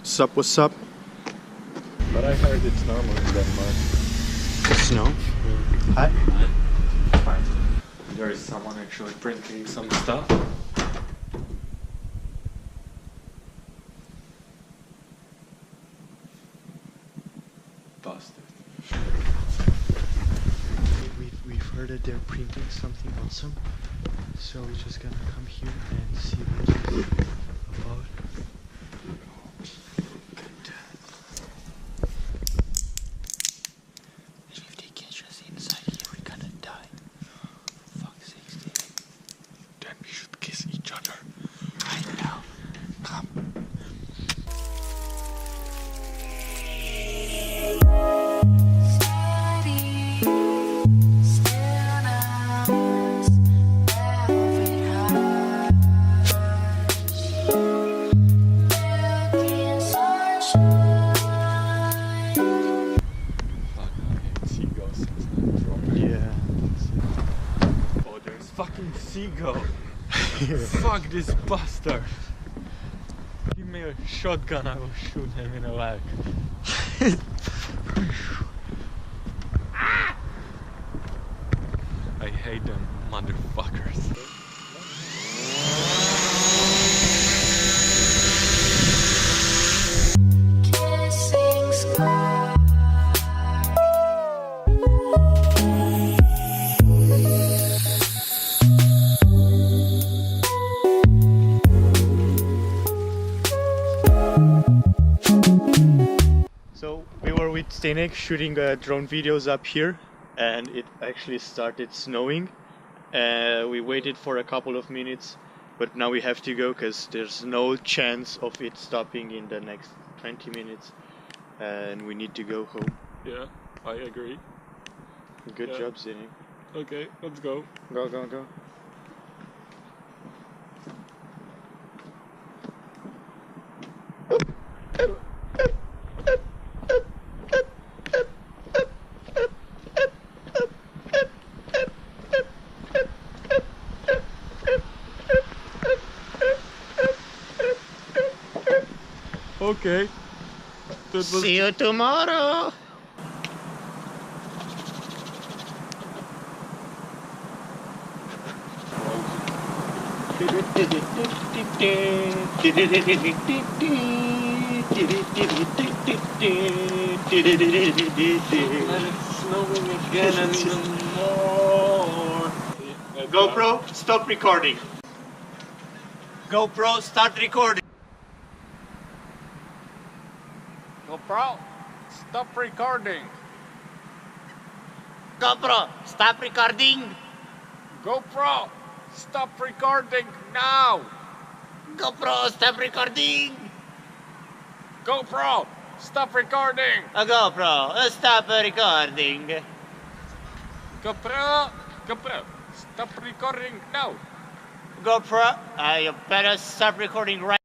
Sup, what's up? But I heard it's normal in Denmark. Snow? Hi. There is someone actually printing some stuff. Bastard. We've heard that they're printing something awesome, so we're just gonna come here and see what it's about. And if they catch us inside here, we're gonna die. Fuck's sake. Then we should kiss each other. Right now. Come. Yeah. Oh, there's fucking seagull. Fuck this bastard. Give me a shotgun, I will shoot him in the leg. I hate them motherfuckers. So we were with Stenek shooting drone videos up here, and it actually started snowing. We waited for a couple of minutes, but now we have to go because there's no chance of it stopping in the next 20 minutes, and we need to go home. Yeah, I agree. Good Yeah. job, Stenek. Okay, let's go. Go, go, go. Okay. That was See you tomorrow. snowing again and even more. GoPro, stop recording. GoPro, start recording. GoPro, stop recording. GoPro, stop recording. GoPro, stop recording now. GoPro, stop recording. GoPro, stop recording. GoPro, stop recording. GoPro, stop recording now. GoPro, you better stop recording right